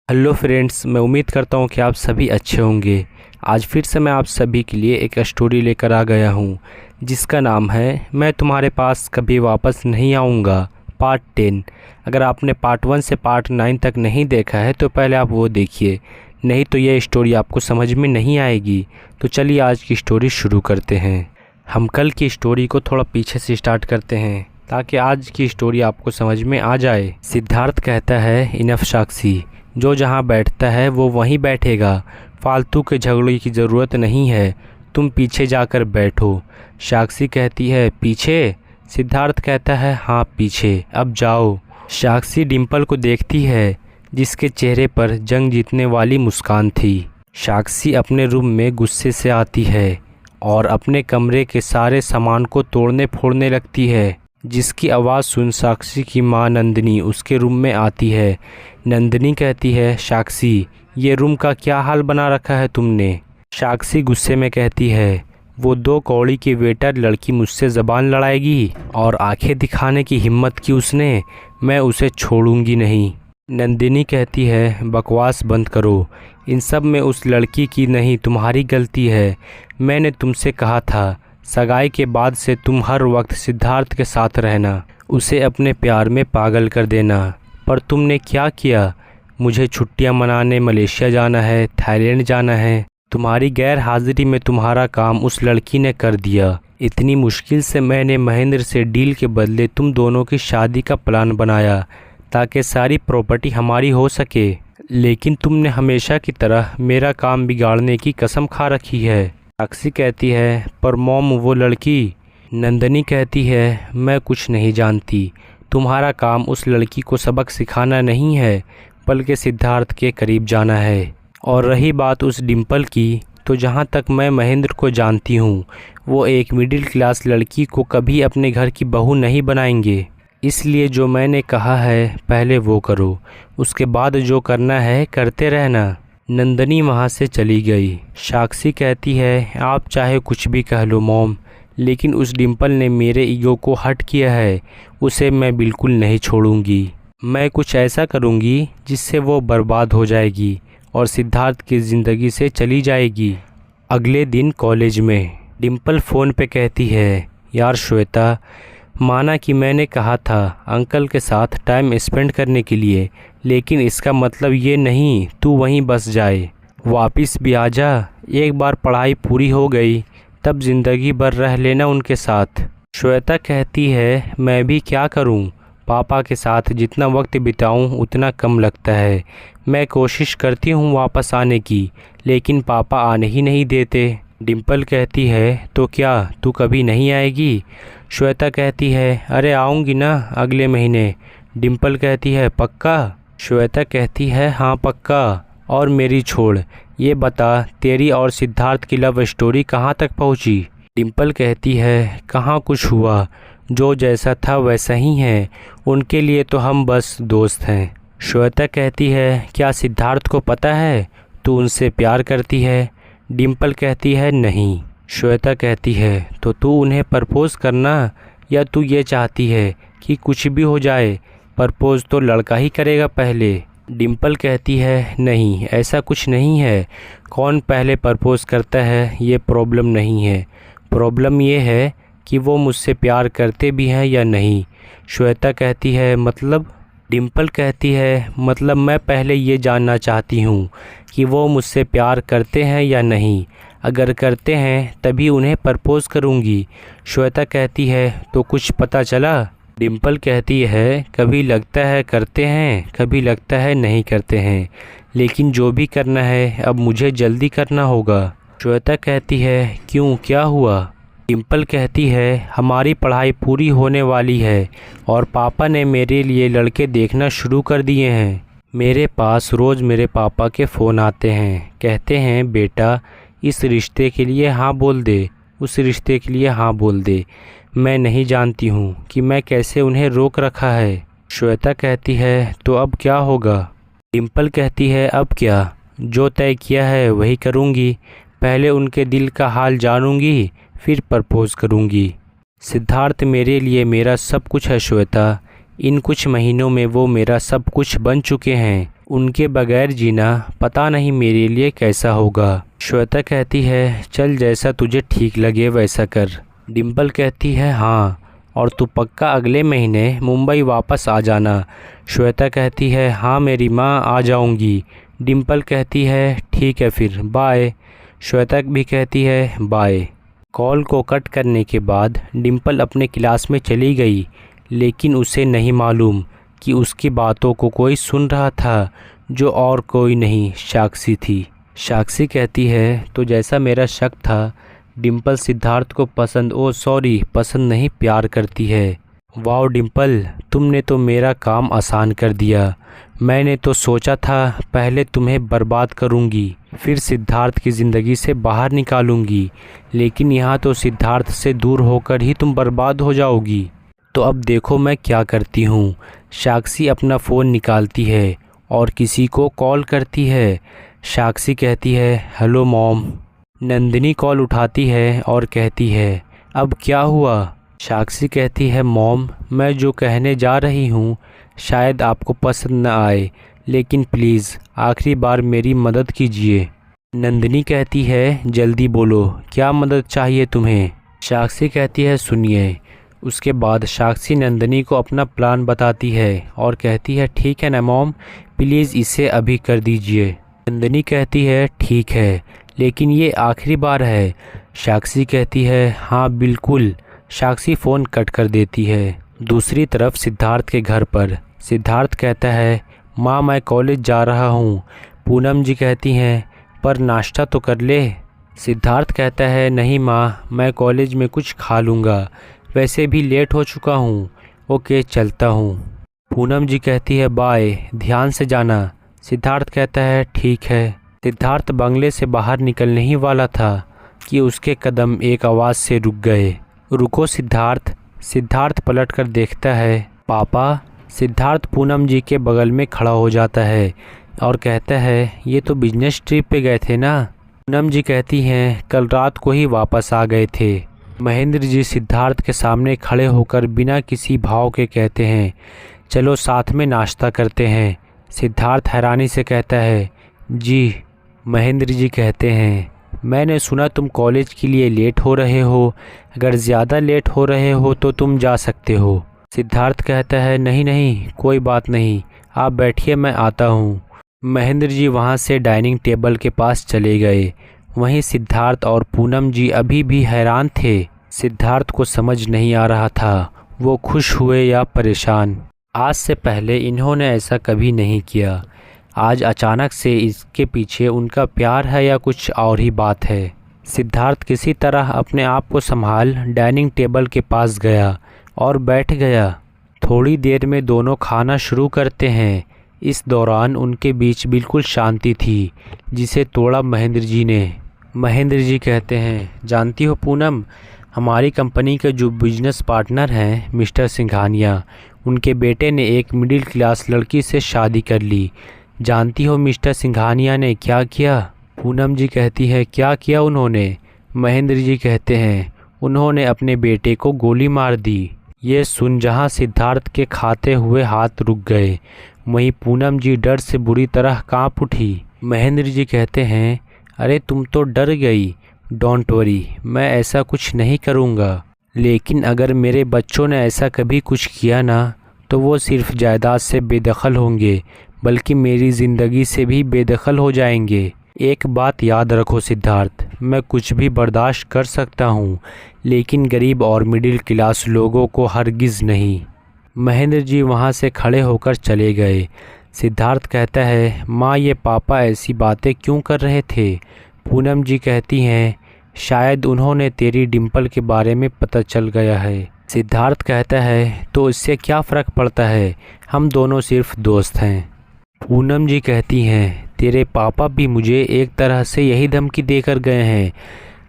Hello friends, मैं उम्मीद करता हूँ कि आप सभी अच्छे होंगे। आज फिर से मैं आप सभी के लिए एक स्टोरी लेकर आ गया हूँ जिसका नाम है मैं तुम्हारे पास कभी वापस नहीं आऊँगा पार्ट 10। अगर आपने पार्ट 1 से पार्ट 9 तक नहीं देखा है तो पहले आप वो देखिए, नहीं तो ये स्टोरी आपको समझ में नहीं आएगी। तो चलिए आज की स्टोरी शुरू करते हैं। हम कल की स्टोरी को थोड़ा पीछे से स्टार्ट करते हैं ताकि आज की स्टोरी आपको समझ में आ जाए। सिद्धार्थ कहता है, इनफ साक्षी, जो जहाँ बैठता है वो वहीं बैठेगा, फालतू के झगड़े की ज़रूरत नहीं है, तुम पीछे जाकर बैठो। साक्षी कहती है, पीछे? सिद्धार्थ कहता है, हाँ पीछे, अब जाओ। साक्षी डिम्पल को देखती है जिसके चेहरे पर जंग जीतने वाली मुस्कान थी। साक्षी अपने रूम में गुस्से से आती है और अपने कमरे के सारे सामान को तोड़ने फोड़ने लगती है, जिसकी आवाज़ सुन साक्षी की मां नंदिनी उसके रूम में आती है। नंदिनी कहती है, साक्षी, ये रूम का क्या हाल बना रखा है तुमने? साक्षी गुस्से में कहती है, वो 2 कौड़ी की वेटर लड़की मुझसे ज़बान लड़ाएगी और आंखें दिखाने की हिम्मत की उसने, मैं उसे छोड़ूंगी नहीं। नंदिनी कहती है, बकवास बंद करो, इन सब में उस लड़की की नहीं तुम्हारी गलती है। मैंने तुमसे कहा था सगाई के बाद से तुम हर वक्त सिद्धार्थ के साथ रहना, उसे अपने प्यार में पागल कर देना, पर तुमने क्या किया? मुझे छुट्टियां मनाने मलेशिया जाना है, थाईलैंड जाना है, तुम्हारी गैर हाजिरी में तुम्हारा काम उस लड़की ने कर दिया। इतनी मुश्किल से मैंने महेंद्र से डील के बदले तुम दोनों की शादी का प्लान बनाया ताकि सारी प्रॉपर्टी हमारी हो सके, लेकिन तुमने हमेशा की तरह मेरा काम बिगाड़ने की कसम खा रखी है। साक्षी कहती है, पर मॉम वो लड़की? नंदिनी कहती है, मैं कुछ नहीं जानती, तुम्हारा काम उस लड़की को सबक सिखाना नहीं है बल्कि सिद्धार्थ के करीब जाना है। और रही बात उस डिम्पल की, तो जहाँ तक मैं महेंद्र को जानती हूँ वो एक मिडिल क्लास लड़की को कभी अपने घर की बहू नहीं बनाएंगे, इसलिए जो मैंने कहा है पहले वो करो, उसके बाद जो करना है करते रहना। नंदिनी वहाँ से चली गई। साक्षी कहती है, आप चाहे कुछ भी कह लो मॉम, लेकिन उस डिम्पल ने मेरे ईगो को हर्ट किया है, उसे मैं बिल्कुल नहीं छोड़ूंगी। मैं कुछ ऐसा करूंगी जिससे वो बर्बाद हो जाएगी और सिद्धार्थ की ज़िंदगी से चली जाएगी। अगले दिन कॉलेज में डिम्पल फ़ोन पे कहती है, यार श्वेता, माना कि मैंने कहा था अंकल के साथ टाइम स्पेंड करने के लिए, लेकिन इसका मतलब ये नहीं तू वहीं बस जाए, वापस भी आ जा। एक बार पढ़ाई पूरी हो गई तब ज़िंदगी भर रह लेना उनके साथ। श्वेता कहती है, मैं भी क्या करूं, पापा के साथ जितना वक्त बिताऊं उतना कम लगता है। मैं कोशिश करती हूं वापस आने की, लेकिन पापा आने ही नहीं देते। डिम्पल कहती है, तो क्या तू कभी नहीं आएगी? श्वेता कहती है, अरे आऊँगी ना अगले महीने। डिम्पल कहती है, पक्का? श्वेता कहती है, हाँ पक्का। और मेरी छोड़, ये बता तेरी और सिद्धार्थ की लव स्टोरी कहाँ तक पहुँची? डिम्पल कहती है, कहाँ कुछ हुआ, जो जैसा था वैसा ही है, उनके लिए तो हम बस दोस्त हैं। श्वेता कहती है, क्या सिद्धार्थ को पता है तू उनसे प्यार करती है? डिम्पल कहती है, नहीं। श्वेता कहती है, तो तू उन्हें प्रपोज करना, या तू ये चाहती है कि कुछ भी हो जाए प्रपोज तो लड़का ही करेगा पहले? डिम्पल कहती है, नहीं ऐसा कुछ नहीं है, कौन पहले प्रपोज करता है ये प्रॉब्लम नहीं है, प्रॉब्लम ये है कि वो मुझसे प्यार करते भी हैं या नहीं। श्वेता कहती है, मतलब? डिम्पल कहती है, मतलब मैं पहले ये जानना चाहती हूँ कि वो मुझसे प्यार करते हैं या नहीं, अगर करते हैं तभी उन्हें प्रपोज करूँगी। श्वेता कहती है, तो कुछ पता चला? डिम्पल कहती है, कभी लगता है करते हैं, कभी लगता है नहीं करते हैं, लेकिन जो भी करना है अब मुझे जल्दी करना होगा। श्वेता कहती है, क्यों, क्या हुआ? डिम्पल कहती है, हमारी पढ़ाई पूरी होने वाली है और पापा ने मेरे लिए लड़के देखना शुरू कर दिए हैं। मेरे पास रोज़ मेरे पापा के फ़ोन आते हैं, कहते हैं बेटा इस रिश्ते के लिए हाँ बोल दे, उस रिश्ते के लिए हाँ बोल दे। मैं नहीं जानती हूँ कि मैं कैसे उन्हें रोक रखा है। श्वेता कहती है, तो अब क्या होगा? डिम्पल कहती है, अब क्या, जो तय किया है वही करूँगी, पहले उनके दिल का हाल जानूँगी फिर प्रपोज करूँगी। सिद्धार्थ मेरे लिए मेरा सब कुछ है श्वेता, इन कुछ महीनों में वो मेरा सब कुछ बन चुके हैं। उनके बगैर जीना पता नहीं मेरे लिए कैसा होगा। श्वेता कहती है चल जैसा तुझे ठीक लगे वैसा कर। डिम्पल कहती है हाँ, और तू पक्का अगले महीने मुंबई वापस आ जाना। श्वेता कहती है हाँ मेरी माँ, आ जाऊँगी। डिम्पल कहती है ठीक है फिर बाय। श्वेता भी कहती है बाय। कॉल को कट करने के बाद डिम्पल अपने क्लास में चली गई, लेकिन उसे नहीं मालूम कि उसकी बातों को कोई सुन रहा था, जो और कोई नहीं साक्षी थी। साक्षी कहती है तो जैसा मेरा शक था, डिम्पल सिद्धार्थ को पसंद नहीं प्यार करती है। वाह डिम्पल, तुमने तो मेरा काम आसान कर दिया। मैंने तो सोचा था पहले तुम्हें बर्बाद करूंगी, फिर सिद्धार्थ की ज़िंदगी से बाहर निकालूंगी, लेकिन यहाँ तो सिद्धार्थ से दूर होकर ही तुम बर्बाद हो जाओगी। तो अब देखो मैं क्या करती हूँ। साक्षी अपना फ़ोन निकालती है और किसी को कॉल करती है। साक्षी कहती है हेलो मॉम। नंदिनी कॉल उठाती है और कहती है अब क्या हुआ। साक्षी कहती है मॉम, मैं जो कहने जा रही हूँ शायद आपको पसंद न आए, लेकिन प्लीज़ आखिरी बार मेरी मदद कीजिए। नंदिनी कहती है जल्दी बोलो, क्या मदद चाहिए तुम्हें। साक्षी कहती है सुनिए। उसके बाद साक्षी नंदिनी को अपना प्लान बताती है और कहती है ठीक है ना मॉम, प्लीज़ इसे अभी कर दीजिए। नंदिनी कहती है ठीक है, लेकिन ये आखिरी बार है। साक्षी कहती है हाँ बिल्कुल। साक्षी फ़ोन कट कर देती है। दूसरी तरफ सिद्धार्थ के घर पर सिद्धार्थ कहता है माँ मैं कॉलेज जा रहा हूँ। पूनम जी कहती हैं पर नाश्ता तो कर ले। सिद्धार्थ कहता है नहीं माँ, मैं कॉलेज में कुछ खा लूँगा, वैसे भी लेट हो चुका हूँ। ओके चलता हूँ। पूनम जी कहती है बाय, ध्यान से जाना। सिद्धार्थ कहता है ठीक है। सिद्धार्थ बंगले से बाहर निकलने ही वाला था कि उसके कदम एक आवाज़ से रुक गए। रुको सिद्धार्थ। सिद्धार्थ पलटकर देखता है पापा। सिद्धार्थ पूनम जी के बगल में खड़ा हो जाता है और कहता है ये तो बिजनेस ट्रिप पे गए थे ना। पूनम जी कहती हैं कल रात को ही वापस आ गए थे। महेंद्र जी सिद्धार्थ के सामने खड़े होकर बिना किसी भाव के कहते हैं चलो साथ में नाश्ता करते हैं। सिद्धार्थ हैरानी से कहता है जी। महेंद्र जी कहते हैं मैंने सुना तुम कॉलेज के लिए लेट हो रहे हो, अगर ज़्यादा लेट हो रहे हो तो तुम जा सकते हो। सिद्धार्थ कहता है नहीं नहीं कोई बात नहीं, आप बैठिए मैं आता हूँ। महेंद्र जी वहाँ से डाइनिंग टेबल के पास चले गए। वहीं सिद्धार्थ और पूनम जी अभी भी हैरान थे। सिद्धार्थ को समझ नहीं आ रहा था वो खुश हुए या परेशान। आज से पहले इन्होंने ऐसा कभी नहीं किया। आज अचानक से इसके पीछे उनका प्यार है या कुछ और ही बात है। सिद्धार्थ किसी तरह अपने आप को संभाल डाइनिंग टेबल के पास गया और बैठ गया। थोड़ी देर में दोनों खाना शुरू करते हैं। इस दौरान उनके बीच बिल्कुल शांति थी, जिसे तोड़ा महेंद्र जी ने। महेंद्र जी कहते हैं जानती हो पूनम, हमारी कंपनी के जो बिजनेस पार्टनर हैं मिस्टर सिंघानिया, उनके बेटे ने एक मिडिल क्लास लड़की से शादी कर ली। जानती हो मिस्टर सिंघानिया ने क्या किया। पूनम जी कहती है क्या किया उन्होंने। महेंद्र जी कहते हैं उन्होंने अपने बेटे को गोली मार दी। ये सुन जहां सिद्धार्थ के खाते हुए हाथ रुक गए, वहीं पूनम जी डर से बुरी तरह कांप उठी। महेंद्र जी कहते हैं अरे तुम तो डर गई, डोंट वरी, मैं ऐसा कुछ नहीं करूँगा। लेकिन अगर मेरे बच्चों ने ऐसा कभी कुछ किया ना, तो वो सिर्फ जायदाद से बेदखल होंगे, बल्कि मेरी ज़िंदगी से भी बेदखल हो जाएंगे। एक बात याद रखो सिद्धार्थ, मैं कुछ भी बर्दाश्त कर सकता हूँ, लेकिन गरीब और मिडिल क्लास लोगों को हरगिज़ नहीं। महेंद्र जी वहाँ से खड़े होकर चले गए। सिद्धार्थ कहता है माँ ये पापा ऐसी बातें क्यों कर रहे थे। पूनम जी कहती हैं शायद उन्होंने तेरी डिम्पल के बारे में पता चल गया है। सिद्धार्थ कहता है तो इससे क्या फ़र्क पड़ता है, हम दोनों सिर्फ दोस्त हैं। पूनम जी कहती हैं तेरे पापा भी मुझे एक तरह से यही धमकी देकर गए हैं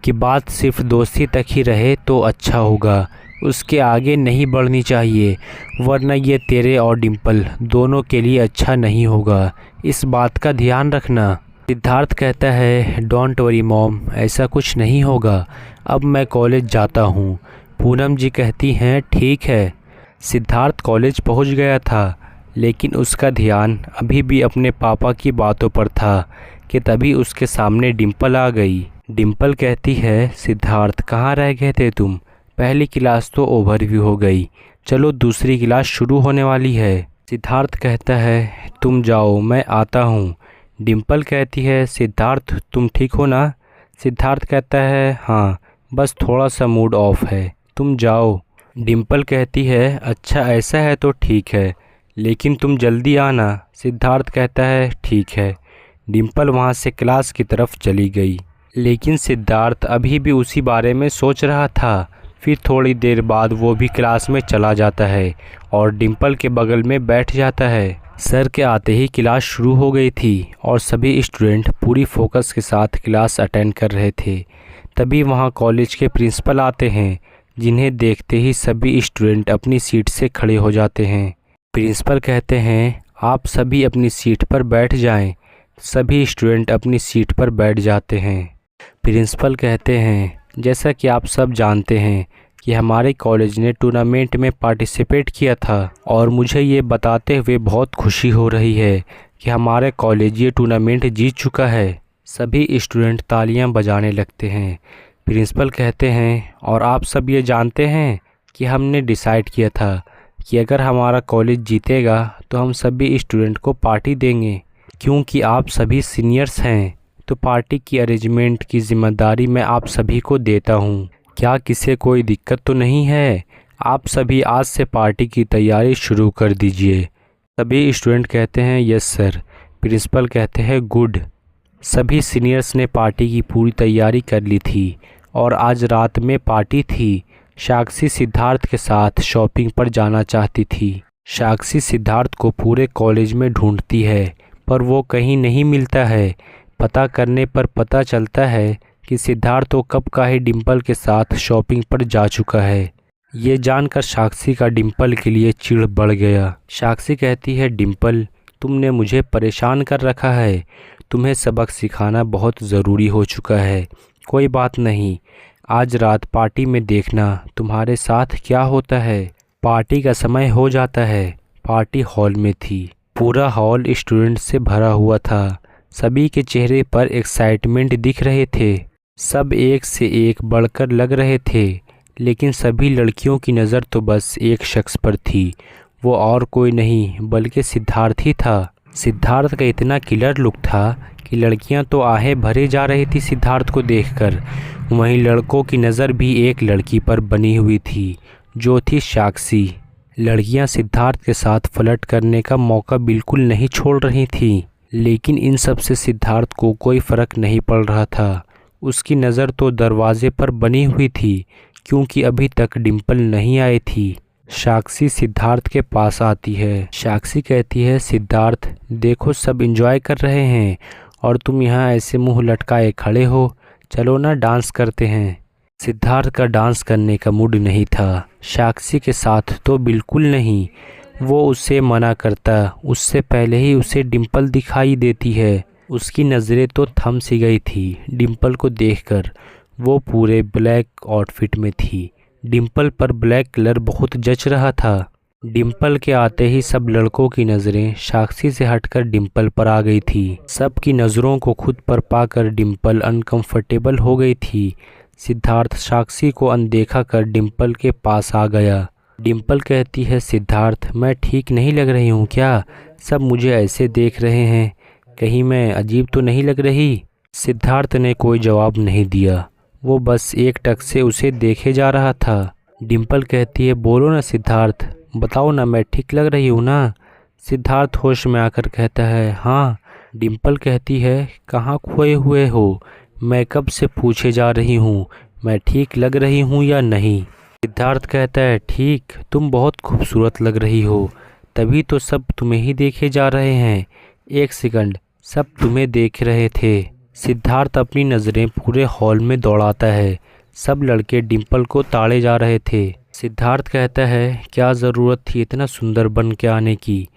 कि बात सिर्फ दोस्ती तक ही रहे तो अच्छा होगा, उसके आगे नहीं बढ़नी चाहिए, वरना ये तेरे और डिम्पल दोनों के लिए अच्छा नहीं होगा, इस बात का ध्यान रखना। सिद्धार्थ कहता है डोंट वरी मॉम, ऐसा कुछ नहीं होगा, अब मैं कॉलेज जाता हूँ। पूनम जी कहती हैं ठीक है। सिद्धार्थ कॉलेज पहुँच गया था। लेकिन उसका ध्यान अभी भी अपने पापा की बातों पर था कि तभी उसके सामने डिम्पल आ गई। डिम्पल कहती है, सिद्धार्थ कहाँ रह गए थे तुम? पहली क्लास तो ओवरव्यू हो गई, चलो दूसरी क्लास शुरू होने वाली है। सिद्धार्थ कहता है, तुम जाओ मैं आता हूँ। डिम्पल कहती है, सिद्धार्थ तुम ठीक हो ना? सिद्धार्थ कहता है, हाँ बस थोड़ा सा मूड ऑफ है, तुम जाओ। डिम्पल कहती है, अच्छा ऐसा है तो ठीक है, लेकिन तुम जल्दी आना। सिद्धार्थ कहता है, ठीक है। डिम्पल वहाँ से क्लास की तरफ चली गई, लेकिन सिद्धार्थ अभी भी उसी बारे में सोच रहा था। फिर थोड़ी देर बाद वो भी क्लास में चला जाता है और डिम्पल के बगल में बैठ जाता है। सर के आते ही क्लास शुरू हो गई थी और सभी स्टूडेंट पूरी फोकस के साथ क्लास अटेंड कर रहे थे। तभी वहाँ कॉलेज के प्रिंसिपल आते हैं, जिन्हें देखते ही सभी स्टूडेंट अपनी सीट से खड़े हो जाते हैं। प्रिंसिपल कहते हैं, आप सभी अपनी सीट पर बैठ जाएं। सभी स्टूडेंट अपनी सीट पर बैठ जाते हैं। प्रिंसिपल कहते हैं, जैसा कि आप सब जानते हैं कि हमारे कॉलेज ने टूर्नामेंट में पार्टिसिपेट किया था और मुझे ये बताते हुए बहुत खुशी हो रही है कि हमारे कॉलेज ये टूर्नामेंट जीत चुका है। सभी स्टूडेंट तालियां बजाने लगते हैं। प्रिंसिपल कहते हैं, और आप सब ये जानते हैं कि हमने डिसाइड किया था कि अगर हमारा कॉलेज जीतेगा तो हम सभी स्टूडेंट को पार्टी देंगे। क्योंकि आप सभी सीनियर्स हैं तो पार्टी की अरेंजमेंट की जिम्मेदारी मैं आप सभी को देता हूँ। क्या किसी कोई दिक्कत तो नहीं है? आप सभी आज से पार्टी की तैयारी शुरू कर दीजिए। सभी स्टूडेंट कहते हैं, यस सर। प्रिंसिपल कहते हैं, गुड। सभी सीनियर्स ने पार्टी की पूरी तैयारी कर ली थी और आज रात में पार्टी थी। साक्षी सिद्धार्थ के साथ शॉपिंग पर जाना चाहती थी। साक्षी सिद्धार्थ को पूरे कॉलेज में ढूंढती है पर वो कहीं नहीं मिलता है। पता करने पर पता चलता है कि सिद्धार्थ तो कब का ही डिम्पल के साथ शॉपिंग पर जा चुका है। ये जानकर साक्षी का डिम्पल के लिए चिढ़ बढ़ गया। साक्षी कहती है, डिम्पल तुमने मुझे परेशान कर रखा है, तुम्हें सबक सिखाना बहुत ज़रूरी हो चुका है। कोई बात नहीं, आज रात पार्टी में देखना तुम्हारे साथ क्या होता है। पार्टी का समय हो जाता है। पार्टी हॉल में थी। पूरा हॉल स्टूडेंट से भरा हुआ था। सभी के चेहरे पर एक्साइटमेंट दिख रहे थे। सब एक से एक बढ़कर लग रहे थे, लेकिन सभी लड़कियों की नज़र तो बस एक शख्स पर थी। वो और कोई नहीं बल्कि सिद्धार्थ ही था। सिद्धार्थ का इतना किलर लुक था कि लड़कियां तो आहें भरे जा रही थी सिद्धार्थ को देखकर। वहीं लड़कों की नज़र भी एक लड़की पर बनी हुई थी, जो थी साक्षी। लड़कियां सिद्धार्थ के साथ फ्लर्ट करने का मौका बिल्कुल नहीं छोड़ रही थीं, लेकिन इन सब से सिद्धार्थ को कोई फ़र्क नहीं पड़ रहा था। उसकी नज़र तो दरवाजे पर बनी हुई थी, क्योंकि अभी तक डिम्पल नहीं आई थी। साक्षी सिद्धार्थ के पास आती है। साक्षी कहती है, सिद्धार्थ देखो सब एंजॉय कर रहे हैं और तुम यहाँ ऐसे मुंह लटकाए खड़े हो, चलो ना डांस करते हैं। सिद्धार्थ का डांस करने का मूड नहीं था। साक्षी के साथ तो बिल्कुल नहीं। वो उससे मना करता, उससे पहले ही उसे डिम्पल दिखाई देती है। उसकी नज़रें तो थम सी गई थी डिम्पल को देखकर। वो पूरे ब्लैक आउटफिट में थी। डिम्पल पर ब्लैक कलर बहुत जच रहा था। डिम्पल के आते ही सब लड़कों की नज़रें साक्षी से हटकर डिम्पल पर आ गई थी। सबकी नज़रों को खुद पर पाकर डिम्पल अनकंफर्टेबल हो गई थी। सिद्धार्थ साक्षी को अनदेखा कर डिम्पल के पास आ गया। डिम्पल कहती है, सिद्धार्थ मैं ठीक नहीं लग रही हूँ क्या? सब मुझे ऐसे देख रहे हैं, कहीं मैं अजीब तो नहीं लग रही? सिद्धार्थ ने कोई जवाब नहीं दिया। वो बस एक टक से उसे देखे जा रहा था। डिम्पल कहती है, बोलो ना सिद्धार्थ, बताओ ना मैं ठीक लग रही हूँ ना? सिद्धार्थ होश में आकर कहता है, हाँ। डिम्पल कहती है, कहाँ खोए हुए हो? मैं कब से पूछे जा रही हूँ मैं ठीक लग रही हूँ या नहीं। सिद्धार्थ कहता है, ठीक, तुम बहुत खूबसूरत लग रही हो, तभी तो सब तुम्हें ही देखे जा रहे हैं। एक सेकंड, सब तुम्हें देख रहे थे। सिद्धार्थ अपनी नज़रें पूरे हॉल में दौड़ाता है। सब लड़के डिम्पल को ताड़े जा रहे थे। सिद्धार्थ कहता है, क्या ज़रूरत थी इतना सुंदर बन के आने की?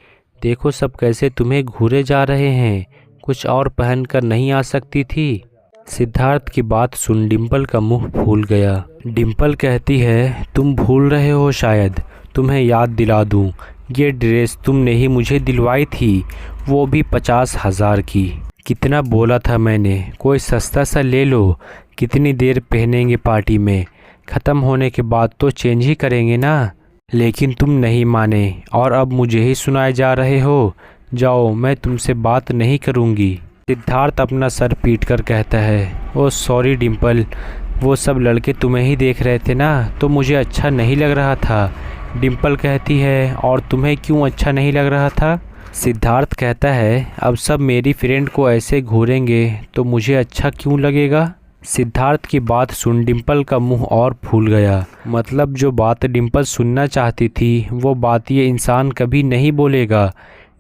देखो सब कैसे तुम्हें घूरे जा रहे हैं, कुछ और पहन कर नहीं आ सकती थी? सिद्धार्थ की बात सुन डिम्पल का मुंह फूल गया। डिम्पल कहती है, तुम भूल रहे हो शायद, तुम्हें याद दिला दूं, ये ड्रेस तुमने ही मुझे दिलवाई थी, वो भी 50,000 की। कितना बोला था मैंने, कोई सस्ता सा ले लो। कितनी देर पहनेंगे पार्टी में, ख़त्म होने के बाद तो चेंज ही करेंगे ना। लेकिन तुम नहीं माने और अब मुझे ही सुनाए जा रहे हो। जाओ, मैं तुमसे बात नहीं करूँगी। सिद्धार्थ अपना सर पीट कर कहता है, ओ सॉरी डिम्पल, वो सब लड़के तुम्हें ही देख रहे थे ना, तो मुझे अच्छा नहीं लग रहा था। डिम्पल कहती है, और तुम्हें क्यों अच्छा नहीं लग रहा था? सिद्धार्थ कहता है, अब सब मेरी फ्रेंड को ऐसे घूरेंगे तो मुझे अच्छा क्यों लगेगा? सिद्धार्थ की बात सुन डिम्पल का मुंह और फूल गया। मतलब जो बात डिम्पल सुनना चाहती थी वो बात ये इंसान कभी नहीं बोलेगा।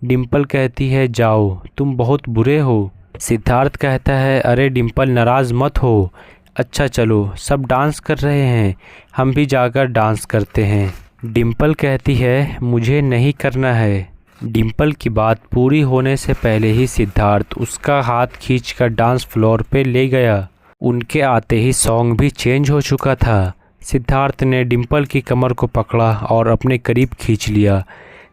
डिम्पल कहती है, जाओ, तुम बहुत बुरे हो। सिद्धार्थ कहता है, अरे डिम्पल नाराज़ मत हो। अच्छा चलो, सब डांस कर रहे हैं, हम भी जाकर डांस करते हैं। डिम्पल कहती है, मुझे नहीं करना है। डिम्पल की बात पूरी होने से पहले ही सिद्धार्थ उसका हाथ खींचकर डांस फ्लोर पे ले गया। उनके आते ही सॉन्ग भी चेंज हो चुका था। सिद्धार्थ ने डिम्पल की कमर को पकड़ा और अपने करीब खींच लिया,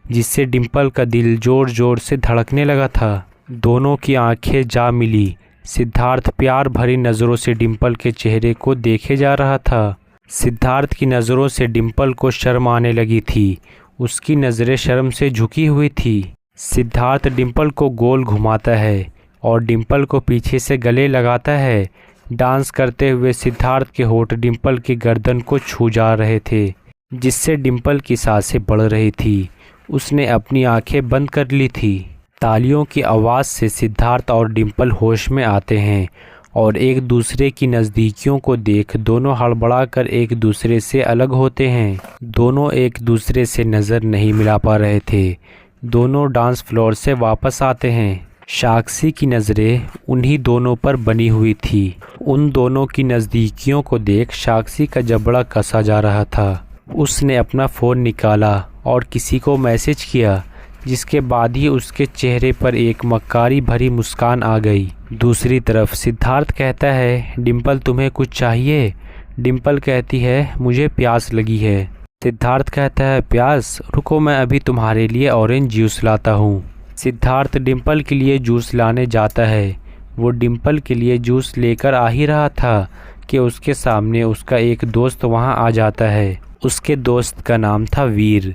जिससे डिम्पल का दिल ज़ोर ज़ोर से धड़कने लगा था। दोनों की आंखें जा मिली। सिद्धार्थ प्यार भरी नज़रों से डिम्पल के चेहरे को देखे जा रहा था। सिद्धार्थ की नज़रों से डिम्पल को शर्म आने लगी थी। उसकी नज़रें शर्म से झुकी हुई थी। सिद्धार्थ डिम्पल को गोल घुमाता है और डिम्पल को पीछे से गले लगाता है। डांस करते हुए सिद्धार्थ के होंठ डिम्पल की गर्दन को छू जा रहे थे, जिससे डिम्पल की सांसें बढ़ रही थी। उसने अपनी आंखें बंद कर ली थी। तालियों की आवाज़ से सिद्धार्थ और डिम्पल होश में आते हैं और एक दूसरे की नज़दीकियों को देख दोनों हड़बड़ाकर एक दूसरे से अलग होते हैं। दोनों एक दूसरे से नज़र नहीं मिला पा रहे थे। दोनों डांस फ्लोर से वापस आते हैं। साक्षी की नज़रें उन्हीं दोनों पर बनी हुई थी। उन दोनों की नज़दीकियों को देख साक्षी का जबड़ा कसा जा रहा था। उसने अपना फ़ोन निकाला और किसी को मैसेज किया, जिसके बाद ही उसके चेहरे पर एक मक्कारी भरी मुस्कान आ गई। दूसरी तरफ सिद्धार्थ कहता है, डिम्पल तुम्हें कुछ चाहिए? डिम्पल कहती है, मुझे प्यास लगी है। सिद्धार्थ कहता है, प्यास? रुको, मैं अभी तुम्हारे लिए ऑरेंज जूस लाता हूँ। सिद्धार्थ डिम्पल के लिए जूस लाने जाता है। वो डिम्पल के लिए जूस लेकर आ ही रहा था कि उसके सामने उसका एक दोस्त वहाँ आ जाता है। उसके दोस्त का नाम था वीर।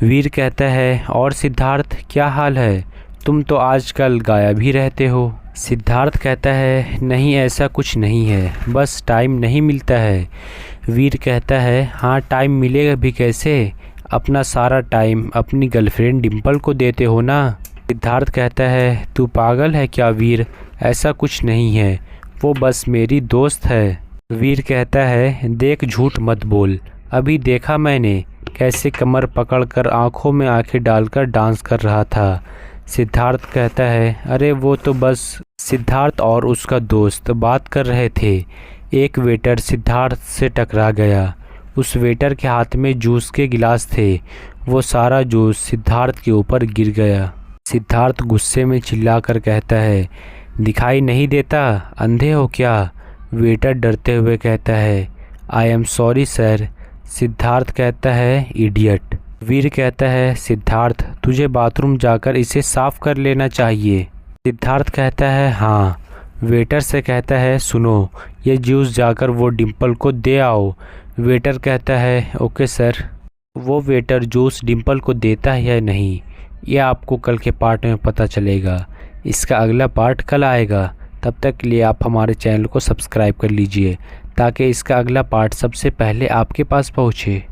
वीर कहता है, और सिद्धार्थ क्या हाल है? तुम तो आजकल गायब ही रहते हो। सिद्धार्थ कहता है, नहीं ऐसा कुछ नहीं है, बस टाइम नहीं मिलता है। वीर कहता है, हाँ टाइम मिलेगा भी कैसे? अपना सारा टाइम अपनी गर्लफ्रेंड डिम्पल को देते हो ना। सिद्धार्थ कहता है, तू पागल है क्या वीर? ऐसा कुछ नहीं है, वो बस मेरी दोस्त है। वीर कहता है, देख झूठ मत बोल, अभी देखा मैंने कैसे कमर पकड़कर आंखों में आंखें डालकर डांस कर रहा था। सिद्धार्थ कहता है, अरे वो तो बस। सिद्धार्थ और उसका दोस्त बात कर रहे थे। एक वेटर सिद्धार्थ से टकरा गया। उस वेटर के हाथ में जूस के गिलास थे। वो सारा जूस सिद्धार्थ के ऊपर गिर गया। सिद्धार्थ गुस्से में चिल्लाकर कहता है, दिखाई नहीं देता, अंधे हो क्या? वेटर डरते हुए कहता है, I am sorry sir. Siddharth कहता है, इडियट। वीर कहता है, सिद्धार्थ तुझे बाथरूम जाकर इसे साफ कर लेना चाहिए। सिद्धार्थ कहता है, हाँ। वेटर से कहता है, सुनो, ये जूस जाकर वो डिम्पल को दे आओ। वेटर कहता है, ओके सर। वो वेटर जूस डिम्पल को देता है या नहीं, ये आपको कल के पार्ट में पता चलेगा। इसका अगला पार्ट कल आएगा। तब तक के लिए आप हमारे चैनल को सब्सक्राइब कर लीजिए, ताकि इसका अगला पार्ट सबसे पहले आपके पास पहुँचे।